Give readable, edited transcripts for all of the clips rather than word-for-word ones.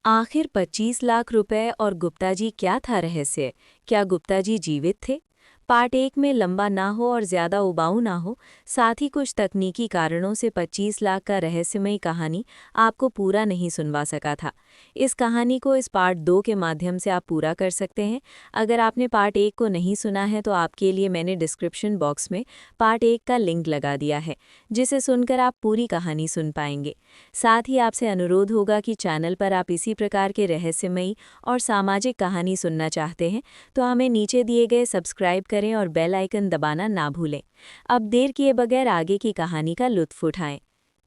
आखिर 25 लाख रुपए और गुप्ता जी, क्या था रहस्य? क्या गुप्ता जी जीवित थे? पार्ट 1 में लंबा ना हो और ज्यादा उबाऊ ना हो, साथ ही कुछ तकनीकी कारणों से 25 लाख का रहस्यमयी कहानी आपको पूरा नहीं सुनवा सका था। इस कहानी को इस पार्ट 2 के माध्यम से आप पूरा कर सकते हैं। अगर आपने पार्ट 1 को नहीं सुना है तो आपके लिए मैंने डिस्क्रिप्शन बॉक्स में पार्ट 1 का लिंक लगा दिया है, जिसे सुनकर आप पूरी कहानी सुन पाएंगे। साथ ही आपसे अनुरोध होगा कि चैनल पर आप इसी प्रकार के रहस्यमयी और सामाजिक कहानी सुनना चाहते हैं तो हमें नीचे दिए गए सब्सक्राइब करें और बेल आइकन दबाना ना भूलें। अब देर किए बगैर आगे की कहानी का लुत्फ उठाएं।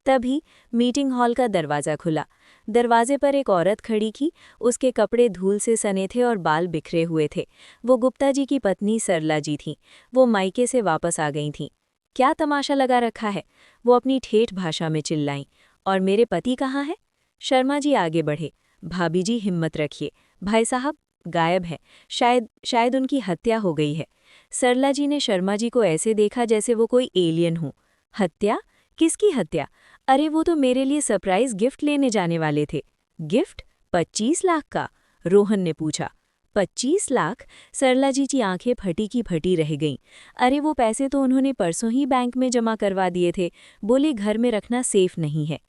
तभी मीटिंग हॉल का दरवाज़ा खुला। दरवाजे पर एक औरत खड़ी थी। उसके कपड़े धूल से सने थे और बाल बिखरे हुए थे। वो गुप्ता जी की पत्नी सरला जी थीं। वो मायके से वापस आ गई थीं। क्या तमाशा लगा रखा है, वो अपनी ठेठ भाषा में चिल्लाईं। और मेरे पति कहाँ है? शर्मा जी आगे बढ़े। भाभी जी, हिम्मत रखिए, भाई साहब गायब है, शायद उनकी हत्या हो गई है। सरला जी ने शर्मा जी को ऐसे देखा जैसे वो कोई एलियन हो। हत्या? किसकी हत्या? अरे वो तो मेरे लिए सरप्राइज गिफ्ट लेने जाने वाले थे। गिफ्ट? 25 लाख का? रोहन ने पूछा। 25 लाख? सरला जी की आंखें फटी की फटी रह गईं। अरे वो पैसे तो उन्होंने परसों ही बैंक में जमा करवा दिए थे। बोले घर में रखना सेफ नहीं है।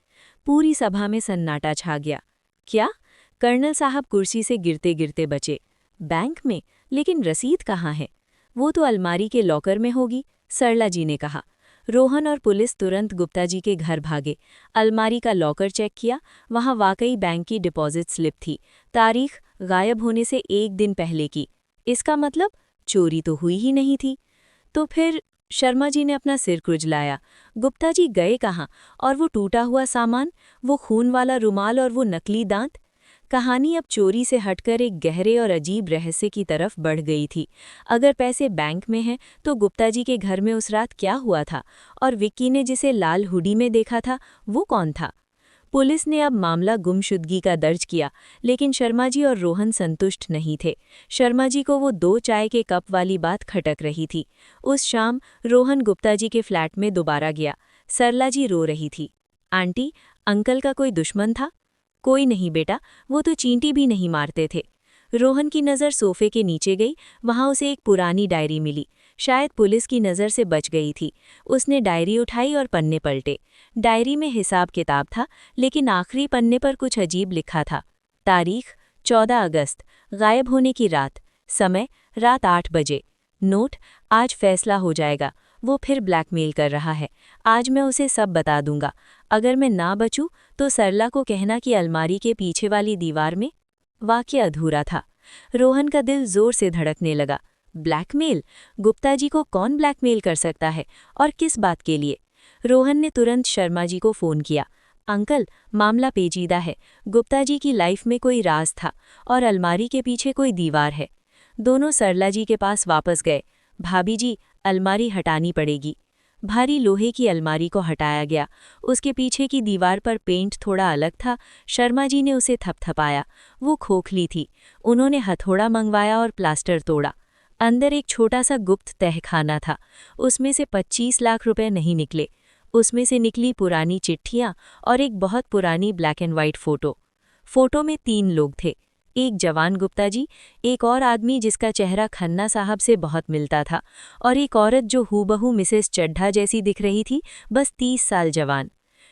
पूरी सभा में सन्नाटा छा गया। क्या? कर्नल साहब कुर्सी से गिरते गिरते बचे। बैंक में? लेकिन रसीद कहाँ है? वो तो अलमारी के लॉकर में होगी, सरला जी ने कहा। रोहन और पुलिस तुरंत गुप्ता जी के घर भागे। अलमारी का लॉकर चेक किया। वहां वाकई बैंक की डिपॉजिट स्लिप थी, तारीख गायब होने से 1 दिन पहले की। इसका मतलब चोरी तो हुई ही नहीं थी। तो फिर? शर्मा जी ने अपना सिर खुजलाया। गुप्ता जी गए कहाँ? और वो टूटा हुआ सामान, वो खून वाला रुमाल और वो नकली दांत? कहानी अब चोरी से हटकर एक गहरे और अजीब रहस्य की तरफ बढ़ गई थी। अगर पैसे बैंक में हैं तो गुप्ता जी के घर में उस रात क्या हुआ था? और विक्की ने जिसे लाल हुडी में देखा था, वो कौन था? पुलिस ने अब मामला गुमशुदगी का दर्ज किया, लेकिन शर्मा जी और रोहन संतुष्ट नहीं थे। शर्मा जी को वो 2 चाय के कप वाली बात खटक रही थी। उस शाम रोहन गुप्ता जी के फ्लैट में दोबारा गया। सरला जी रो रही थी। आंटी, अंकल का कोई दुश्मन था? कोई नहीं बेटा, वो तो चींटी भी नहीं मारते थे। रोहन की नज़र सोफे के नीचे गई। वहां उसे एक पुरानी डायरी मिली। शायद पुलिस की नज़र से बच गई थी। उसने डायरी उठाई और पन्ने पलटे। डायरी में हिसाब किताब था, लेकिन आखिरी पन्ने पर कुछ अजीब लिखा था। तारीख 14 अगस्त, गायब होने की रात, समय रात 8 बजे। नोट, आज फैसला हो जाएगा। वो फिर ब्लैकमेल कर रहा है। आज मैं उसे सब बता दूंगा। अगर मैं ना बचूं तो सरला को कहना कि अलमारी के पीछे वाली दीवार में। वाक्य अधूरा था। रोहन का दिल जोर से धड़कने लगा। ब्लैकमेल? गुप्ता जी को कौन ब्लैकमेल कर सकता है, और किस बात के लिए? रोहन ने तुरंत शर्मा जी को फ़ोन किया। अंकल, मामला पेचीदा है। गुप्ता जी की लाइफ में कोई राज था और अलमारी के पीछे कोई दीवार है। दोनों सरला जी के पास वापस गए। भाभी जी, अलमारी हटानी पड़ेगी। भारी लोहे की अलमारी को हटाया गया। उसके पीछे की दीवार पर पेंट थोड़ा अलग था। शर्मा जी ने उसे थपथपाया। वो खोखली थी। उन्होंने हथौड़ा मंगवाया और प्लास्टर तोड़ा। अंदर एक छोटा सा गुप्त तहखाना था। उसमें से 25 लाख रुपए नहीं निकले। उसमें से निकली पुरानी चिट्ठियाँ और एक बहुत पुरानी black and white photo. Photo में 3 लोग थे। एक जवान गुप्ता जी, एक और आदमी जिसका चेहरा खन्ना साहब से बहुत मिलता था, और एक औरत जो हूबहू मिसेस चड्ढा जैसी दिख रही थी, बस 30 साल जवान।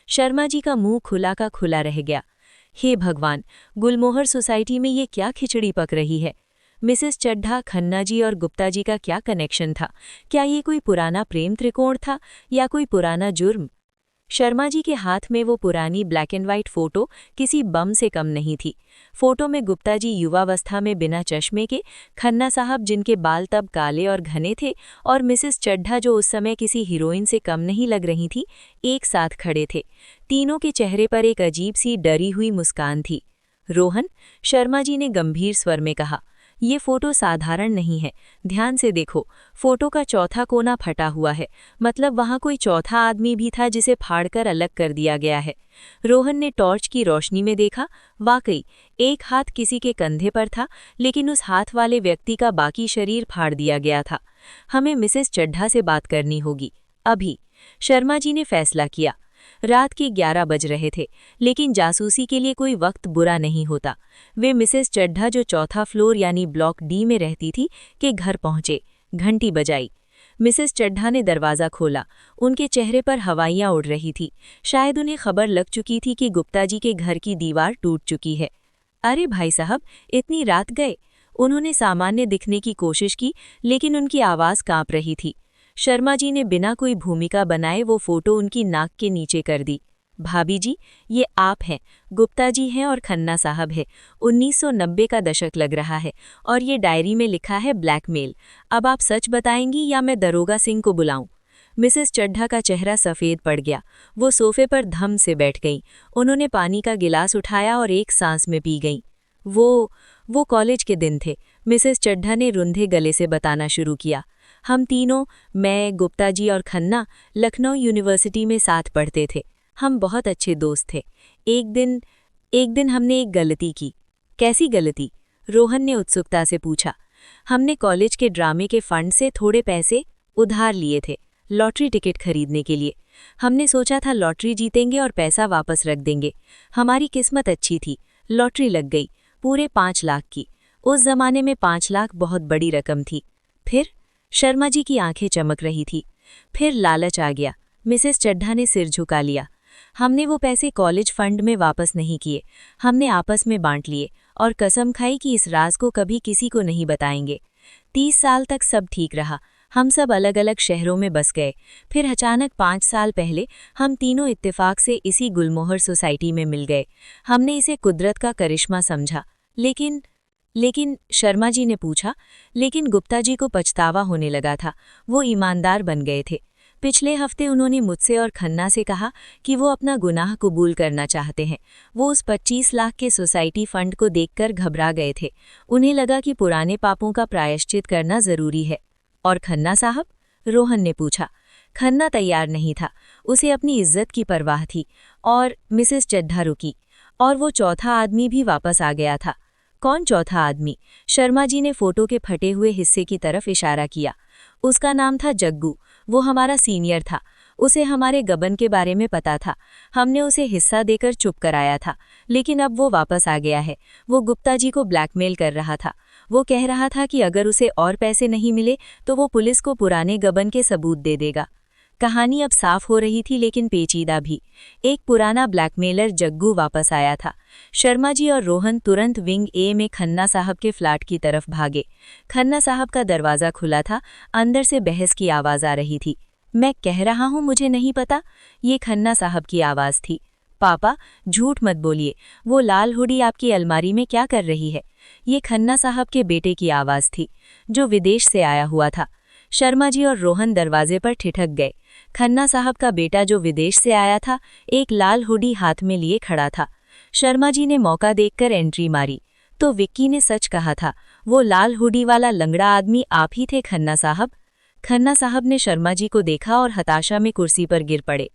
शर्मा जी का मुंह खुला का खुला रह गया। हे भगवान, गुलमोहर सोसाइटी में ये क्या खिचड़ी पक रही है? मिसेस चड्ढा, खन्ना जी और गुप्ता जी का क्या कनेक्शन था? क्या ये कोई पुराना प्रेम त्रिकोण था या कोई पुराना जुर्म? शर्मा जी के हाथ में वो पुरानी ब्लैक एंड वाइट फोटो किसी बम से कम नहीं थी। फोटो में गुप्ता जी युवावस्था में बिना चश्मे के, खन्ना साहब जिनके बाल तब काले और घने थे, और मिसेस चड्ढा जो उस समय किसी हीरोइन से कम नहीं लग रही थी, एक साथ खड़े थे। तीनों के चेहरे पर एक अजीब सी डरी हुई मुस्कान थी। रोहन, शर्मा जी ने गंभीर स्वर में कहा, ये फोटो साधारण नहीं है। ध्यान से देखो, फोटो का चौथा कोना फटा हुआ है। मतलब वहां कोई चौथा आदमी भी था जिसे फाड़कर अलग कर दिया गया है। रोहन ने टॉर्च की रोशनी में देखा। वाकई एक हाथ किसी के कंधे पर था, लेकिन उस हाथ वाले व्यक्ति का बाकी शरीर फाड़ दिया गया था। हमें मिसेस चड्ढा से बात करनी होगी, अभी। शर्मा जी ने फैसला किया। रात के 11 बज रहे थे, लेकिन जासूसी के लिए कोई वक्त बुरा नहीं होता। वे मिसेस चड्ढा, जो चौथा फ्लोर यानी ब्लॉक डी में रहती थी, के घर पहुंचे। घंटी बजाई। मिसेस चड्ढा ने दरवाज़ा खोला। उनके चेहरे पर हवाइयाँ उड़ रही थी। शायद उन्हें खबर लग चुकी थी कि गुप्ता जी के घर की दीवार टूट चुकी है। अरे भाई साहब, इतनी रात गए? उन्होंने सामान्य दिखने की कोशिश की, लेकिन उनकी आवाज़ कांप रही थी। शर्मा जी ने बिना कोई भूमिका बनाए वो फोटो उनकी नाक के नीचे कर दी। भाभी जी, ये आप हैं, गुप्ता जी हैं और खन्ना साहब है। 1990 का दशक लग रहा है और ये डायरी में लिखा है ब्लैकमेल। अब आप सच बताएंगी या मैं दरोगा सिंह को बुलाऊं? मिसेस चड्ढा का चेहरा सफ़ेद पड़ गया। वो सोफे पर धम से बैठ गईं। उन्होंने पानी का गिलास उठाया और एक सांस में पी गईं। वो कॉलेज के दिन थे। मिसेस चड्ढा ने रुंधे गले से बताना शुरू किया। हम तीनों, मैं, गुप्ता जी और खन्ना, लखनऊ यूनिवर्सिटी में साथ पढ़ते थे। हम बहुत अच्छे दोस्त थे। एक दिन हमने एक गलती की। कैसी गलती? रोहन ने उत्सुकता से पूछा। हमने कॉलेज के ड्रामे के फंड से थोड़े पैसे उधार लिए थे, लॉटरी टिकट खरीदने के लिए। हमने सोचा था लॉटरी जीतेंगे और पैसा वापस रख देंगे। हमारी किस्मत अच्छी थी, लॉटरी लग गई, पूरे 5 लाख की। उस जमाने में 5 लाख बहुत बड़ी रकम थी। फिर? शर्मा जी की आंखें चमक रही थी। फिर लालच आ गया। मिसेस चड्ढा ने सिर झुका लिया। हमने वो पैसे कॉलेज फंड में वापस नहीं किए। हमने आपस में बांट लिए और कसम खाई कि इस राज को कभी किसी को नहीं बताएंगे। 30 साल तक सब ठीक रहा। हम सब अलग अलग शहरों में बस गए। फिर अचानक 5 साल पहले हम तीनों इत्तेफाक से इसी गुलमोहर सोसाइटी में मिल गए। हमने इसे कुदरत का करिश्मा समझा। लेकिन शर्मा जी ने पूछा। लेकिन गुप्ता जी को पछतावा होने लगा था। वो ईमानदार बन गए थे। पिछले हफ्ते उन्होंने मुझसे और खन्ना से कहा कि वो अपना गुनाह कबूल करना चाहते हैं। वो उस 25 लाख के सोसाइटी फंड को देखकर घबरा गए थे। उन्हें लगा कि पुराने पापों का प्रायश्चित करना जरूरी है। और खन्ना साहब? रोहन ने पूछा। खन्ना तैयार नहीं था। उसे अपनी इज्जत की परवाह थी। और मिसेस चड्ढा रुकी। और वो चौथा आदमी भी वापस आ गया था। कौन चौथा आदमी? शर्मा जी ने फोटो के फटे हुए हिस्से की तरफ इशारा किया। उसका नाम था जग्गू। वो हमारा सीनियर था। उसे हमारे गबन के बारे में पता था। हमने उसे हिस्सा देकर चुप कराया था, लेकिन अब वो वापस आ गया है। वो गुप्ता जी को ब्लैकमेल कर रहा था। वो कह रहा था कि अगर उसे और पैसे नहीं मिले तो वो पुलिस को पुराने गबन के सबूत दे देगा। कहानी अब साफ हो रही थी, लेकिन पेचीदा भी। एक पुराना ब्लैकमेलर जग्गू वापस आया था। शर्मा जी और रोहन तुरंत विंग ए में खन्ना साहब के फ्लैट की तरफ भागे। खन्ना साहब का दरवाज़ा खुला था। अंदर से बहस की आवाज़ आ रही थी। मैं कह रहा हूँ मुझे नहीं पता। ये खन्ना साहब की आवाज़ थी। पापा, झूठ मत बोलिए। वो लाल हुडी आपकी अलमारी में क्या कर रही है? ये खन्ना साहब के बेटे की आवाज़ थी, जो विदेश से आया हुआ था। शर्मा जी और रोहन दरवाजे पर ठिठक गए। खन्ना साहब का बेटा जो विदेश से आया था, एक लाल हुडी हाथ में लिए खड़ा था। शर्मा जी ने मौका देखकर एंट्री मारी। तो विक्की ने सच कहा था। वो लाल हुडी वाला लंगड़ा आदमी आप ही थे खन्ना साहब? खन्ना साहब ने शर्मा जी को देखा और हताशा में कुर्सी पर गिर पड़े।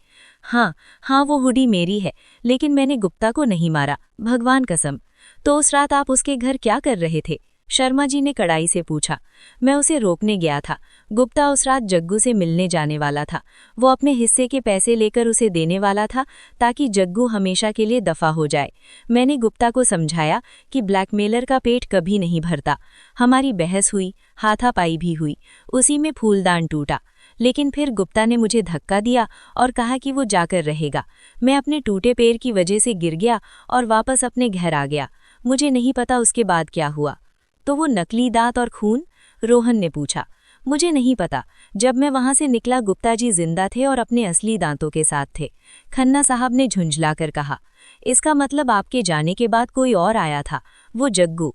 हाँ, वो हुडी मेरी है, लेकिन मैंने गुप्ता को नहीं मारा, भगवान कसम। तो उस रात आप उसके घर क्या कर रहे थे? शर्मा जी ने कड़ाई से पूछा। मैं उसे रोकने गया था। गुप्ता उस रात जग्गू से मिलने जाने वाला था। वो अपने हिस्से के पैसे लेकर उसे देने वाला था, ताकि जग्गू हमेशा के लिए दफा हो जाए। मैंने गुप्ता को समझाया कि ब्लैकमेलर का पेट कभी नहीं भरता। हमारी बहस हुई, हाथापाई भी हुई। उसी में फूलदान टूटा। लेकिन फिर गुप्ता ने मुझे धक्का दिया और कहा कि वो जाकर रहेगा। मैं अपने टूटे पैर की वजह से गिर गया और वापस अपने घर आ गया। मुझे नहीं पता उसके बाद क्या हुआ। तो वो नकली दांत और खून? रोहन ने पूछा। मुझे नहीं पता। जब मैं वहां से निकला गुप्ता जी जिंदा थे और अपने असली दांतों के साथ थे। खन्ना साहब ने झुंझलाकर कहा। इसका मतलब आपके जाने के बाद कोई और आया था, वो जग्गू।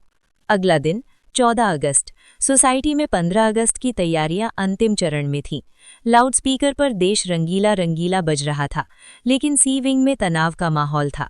अगला दिन 14 अगस्त। सोसाइटी में 15 अगस्त की तैयारियां अंतिम चरण में थीं। लाउडस्पीकर पर देश रंगीला रंगीला बज रहा था, लेकिन सी विंग में तनाव का माहौल था।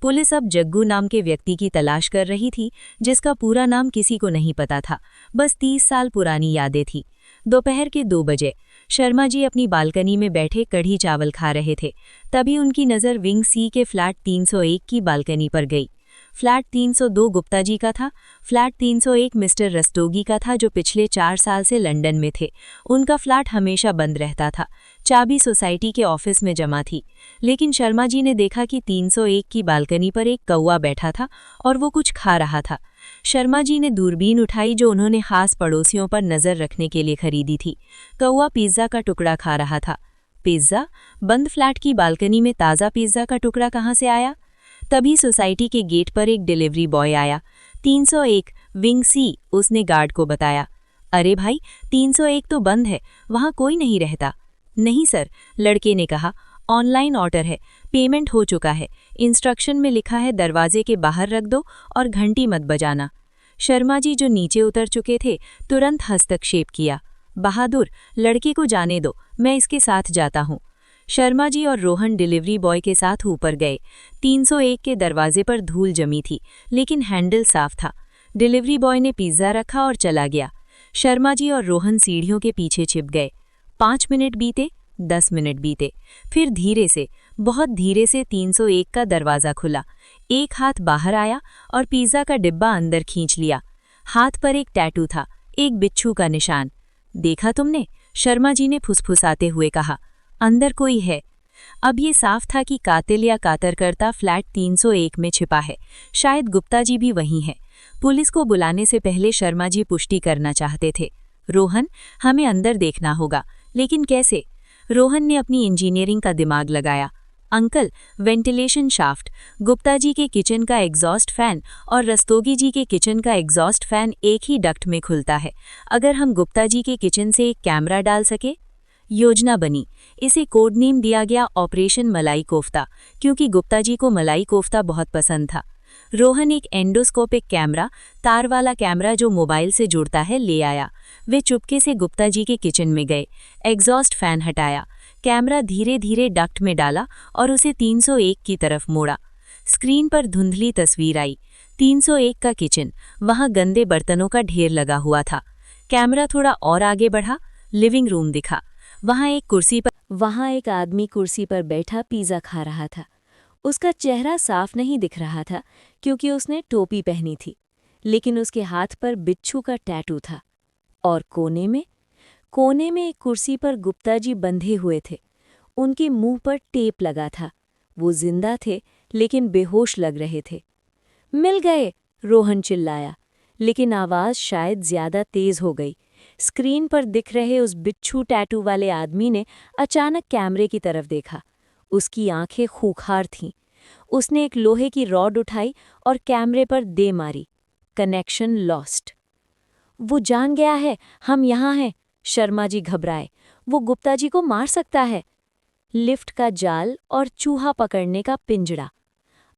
पुलिस अब जग्गू नाम के व्यक्ति की तलाश कर रही थी, जिसका पूरा नाम किसी को नहीं पता था। बस 30 साल पुरानी यादें थी। दोपहर के 2 बजे शर्मा जी अपनी बालकनी में बैठे कढ़ी चावल खा रहे थे। तभी उनकी नज़र विंग सी के फ्लैट 301 की बालकनी पर गई। फ्लैट 302 गुप्ता जी का था। फ्लैट 301 मिस्टर रस्तोगी का था, जो पिछले 4 साल से लंदन में थे। उनका फ्लैट हमेशा बंद रहता था। चाबी सोसाइटी के ऑफिस में जमा थी। लेकिन शर्मा जी ने देखा कि 301 की बालकनी पर एक कौवा बैठा था और वो कुछ खा रहा था। शर्मा जी ने दूरबीन उठाई, जो उन्होंने खास पड़ोसियों पर नजर रखने के लिए खरीदी थी। कौवा पिज्जा का टुकड़ा खा रहा था। पिज्जा? बंद फ्लैट की बालकनी में ताज़ा पिज्जा का टुकड़ा कहाँ से आया? तभी सोसाइटी के गेट पर एक डिलीवरी बॉय आया। 301 विंग सी, उसने गार्ड को बताया। अरे भाई, 301 तो बंद है, वहाँ कोई नहीं रहता। नहीं सर, लड़के ने कहा, ऑनलाइन ऑर्डर है, पेमेंट हो चुका है, इंस्ट्रक्शन में लिखा है दरवाजे के बाहर रख दो और घंटी मत बजाना। शर्मा जी, जो नीचे उतर चुके थे, तुरंत हस्तक्षेप किया। बहादुर, लड़के को जाने दो, मैं इसके साथ जाता हूँ। शर्मा जी और रोहन डिलीवरी बॉय के साथ ऊपर गए। 301 के दरवाजे पर धूल जमी थी, लेकिन हैंडल साफ था। डिलीवरी बॉय ने पिज्ज़ा रखा और चला गया। शर्मा जी और रोहन सीढ़ियों के पीछे छिप गए। 5 मिनट बीते, 10 मिनट बीते, फिर धीरे से, बहुत धीरे से 301 का दरवाज़ा खुला। एक हाथ बाहर आया और पिज़्ज़ा का डिब्बा अंदर खींच लिया। हाथ पर एक टैटू था, एक बिच्छू का निशान। देखा तुमने? शर्मा जी ने फुसफुसाते हुए कहा। अंदर कोई है। अब ये साफ था कि कातिल या कातरकर्ता फ्लैट 301 में छिपा है। शायद गुप्ता जी भी वहीं है। पुलिस को बुलाने से पहले शर्मा जी पुष्टि करना चाहते थे। रोहन, हमें अंदर देखना होगा, लेकिन कैसे? रोहन ने अपनी इंजीनियरिंग का दिमाग लगाया। Uncle, ventilation shaft, Gupta ji के किचन का एग्जॉस्ट फैन और रस्तोगी जी के किचन का एग्जॉस्ट फैन एक ही डक्ट में खुलता है। अगर हम गुप्ता जी के किचन से एक कैमरा डाल सके। योजना बनी। इसे कोड नेम दिया गया ऑपरेशन मलाई कोफ्ता, क्योंकि गुप्ता जी को मलाई कोफ्ता बहुत पसंद था। रोहन एक एंडोस्कोपिक कैमरा, तार वाला कैमरा जो मोबाइल से जुड़ता है, ले आया। वे चुपके से गुप्ता जी के किचन में गए, एग्जॉस्ट फैन हटाया, कैमरा धीरे धीरे डक्ट में डाला और उसे 301 की तरफ मोड़ा। स्क्रीन पर धुंधली तस्वीर आई। 301 का किचन, वहां गंदे बर्तनों का ढेर लगा हुआ था। कैमरा थोड़ा और आगे बढ़ा, लिविंग रूम दिखा। वहां एक आदमी कुर्सी पर बैठा पिज़्ज़ा खा रहा था। उसका चेहरा साफ नहीं दिख रहा था क्योंकि उसने टोपी पहनी थी, लेकिन उसके हाथ पर बिच्छू का टैटू था। और कोने में एक कुर्सी पर गुप्ता जी बंधे हुए थे। उनके मुंह पर टेप लगा था। वो जिंदा थे, लेकिन बेहोश लग रहे थे। मिल गए, रोहन चिल्लाया, लेकिन आवाज़ शायद ज्यादा तेज हो गई। स्क्रीन पर दिख रहे उस बिच्छू टैटू वाले आदमी ने अचानक कैमरे की तरफ देखा। उसकी आंखें खूंखार थीं। उसने एक लोहे की रॉड उठाई और कैमरे पर दे मारी। Connection lost. वो जान गया है, हम यहाँ हैं। शर्मा जी घबराए। वो गुप्ता जी को मार सकता है। लिफ्ट का जाल और चूहा पकड़ने का पिंजड़ा।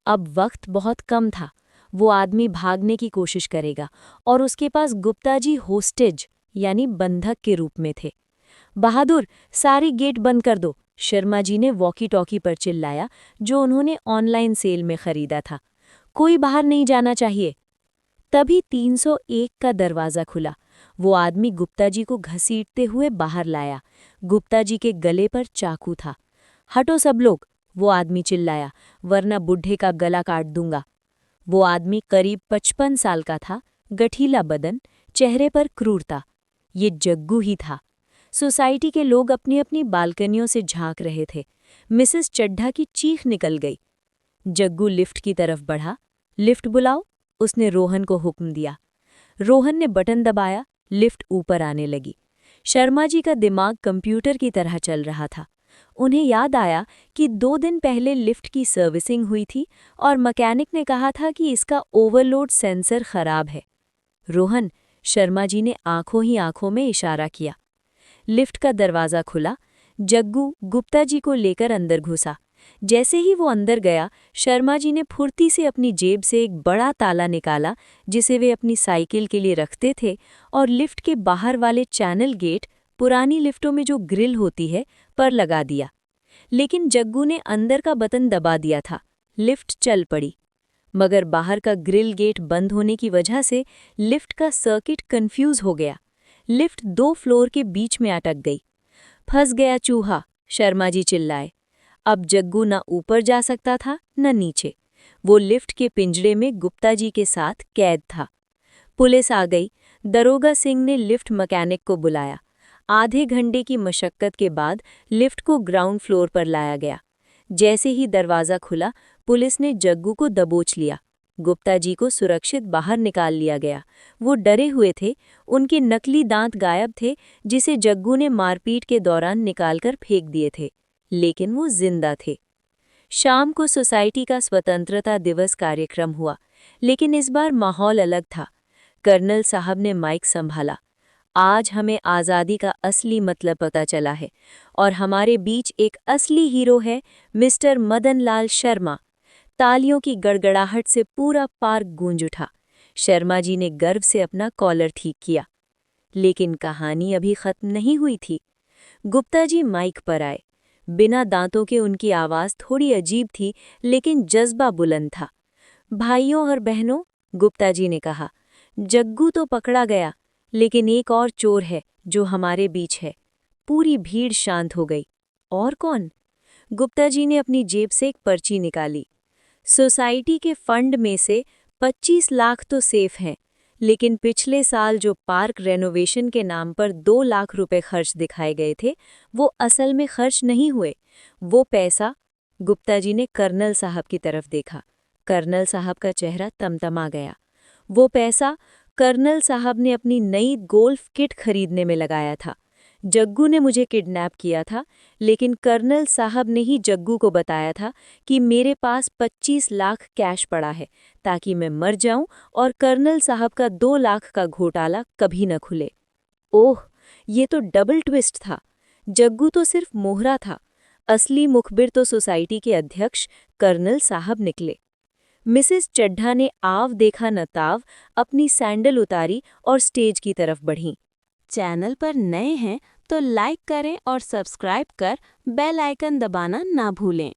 अब वक्त बहुत कम था। वो आदमी भागने की कोशिश करेगा और उसके पास गुप्ता जी होस्टेज यानी बंधक के रूप में थे। बहादुर, सारी गेट बंद कर दो, शर्मा जी ने वॉकी टॉकी पर चिल्लाया, जो उन्होंने ऑनलाइन सेल में खरीदा था। कोई बाहर नहीं जाना चाहिए। तभी 301 का दरवाज़ा खुला। वो आदमी गुप्ता जी को घसीटते हुए बाहर लाया। गुप्ता जी के गले पर चाकू था। हटो सब लोग, वो आदमी चिल्लाया, वरना बुढ़े का गला काट दूंगा। वो आदमी करीब 55 साल का था, गठीला बदन, चेहरे पर क्रूरता। ये जग्गू ही था। सोसाइटी के लोग अपनी अपनी बालकनियों से झांक रहे थे। मिसेस चड्ढा की चीख निकल गई। जग्गू लिफ्ट की तरफ बढ़ा। लिफ्ट बुलाओ, उसने रोहन को हुक्म दिया। रोहन ने बटन दबाया, लिफ्ट ऊपर आने लगी। शर्मा जी का दिमाग कंप्यूटर की तरह चल रहा था। उन्हें याद आया कि 2 दिन पहले लिफ्ट की सर्विसिंग हुई थी और मैकेनिक ने कहा था कि इसका ओवरलोड सेंसर खराब है। रोहन, शर्मा जी ने आंखों ही आंखों में इशारा किया। लिफ्ट का दरवाज़ा खुला। जग्गू गुप्ता जी को लेकर अंदर घुसा। जैसे ही वो अंदर गया, शर्मा जी ने फुर्ती से अपनी जेब से एक बड़ा ताला निकाला, जिसे वे अपनी साइकिल के लिए रखते थे, और लिफ्ट के बाहर वाले चैनल गेट, पुरानी लिफ्टों में जो ग्रिल होती है, पर लगा दिया। लेकिन जग्गू ने अंदर का बटन दबा दिया था। लिफ्ट चल पड़ी, मगर बाहर का ग्रिल गेट बंद होने की वजह से लिफ्ट का सर्किट कंफ्यूज हो गया। लिफ्ट 2 फ्लोर के बीच में अटक गई। फंस गया चूहा, शर्मा जी चिल्लाए। अब जग्गू न ऊपर जा सकता था न नीचे। वो लिफ्ट के पिंजरे में गुप्ता जी के साथ कैद था। पुलिस आ गई। दरोगा सिंह ने लिफ्ट मैकेनिक को बुलाया। आधे घंटे की मशक्कत के बाद लिफ्ट को ग्राउंड फ्लोर पर लाया गया। जैसे ही दरवाज़ा खुला, पुलिस ने जग्गू को दबोच लिया। गुप्ता जी को सुरक्षित बाहर निकाल लिया गया। वो डरे हुए थे। उनके नकली दांत गायब थे, जिसे जग्गू ने मारपीट के दौरान निकालकर फेंक दिए थे, लेकिन वो जिंदा थे। शाम को सोसाइटी का स्वतंत्रता दिवस कार्यक्रम हुआ, लेकिन इस बार माहौल अलग था। कर्नल साहब ने माइक संभाला। आज हमें आज़ादी का असली मतलब पता चला है और हमारे बीच एक असली हीरो है, मिस्टर मदन लाल शर्मा। तालियों की गड़गड़ाहट से पूरा पार्क गूंज उठा। शर्मा जी ने गर्व से अपना कॉलर ठीक किया। लेकिन कहानी अभी खत्म नहीं हुई थी। गुप्ता जी माइक पर आए। बिना दांतों के उनकी आवाज़ थोड़ी अजीब थी, लेकिन जज्बा बुलंद था। भाइयों और बहनों, गुप्ता जी ने कहा, जग्गू तो पकड़ा गया, लेकिन एक और चोर है जो हमारे बीच है। पूरी भीड़ शांत हो गई। और कौन? गुप्ता जी ने अपनी जेब से एक पर्ची निकाली। सोसाइटी के फंड में से 25 लाख तो सेफ हैं, लेकिन पिछले साल जो पार्क रेनोवेशन के नाम पर 2 लाख रुपए खर्च दिखाए गए थे, वो असल में खर्च नहीं हुए। वो पैसा, गुप्ता जी ने कर्नल साहब की तरफ देखा। कर्नल साहब का चेहरा तमतमा गया। वो पैसा कर्नल साहब ने अपनी नई गोल्फ किट खरीदने में लगाया था। जग्गू ने मुझे किडनैप किया था, लेकिन कर्नल साहब ने ही जग्गू को बताया था कि मेरे पास 25 लाख कैश पड़ा है, ताकि मैं मर जाऊं और कर्नल साहब का 2 लाख का घोटाला कभी न खुले। ओह, ये तो डबल ट्विस्ट था। जग्गू तो सिर्फ मोहरा था। असली मुखबिर तो सोसाइटी के अध्यक्ष कर्नल साहब निकले। मिसेस चड्ढा ने आव देखा न ताव अपनी सैंडल उतारी और स्टेज की तरफ बढ़ीं। चैनल पर नए हैं तो लाइक करें और सब्सक्राइब कर बेल आइकन दबाना ना भूलें।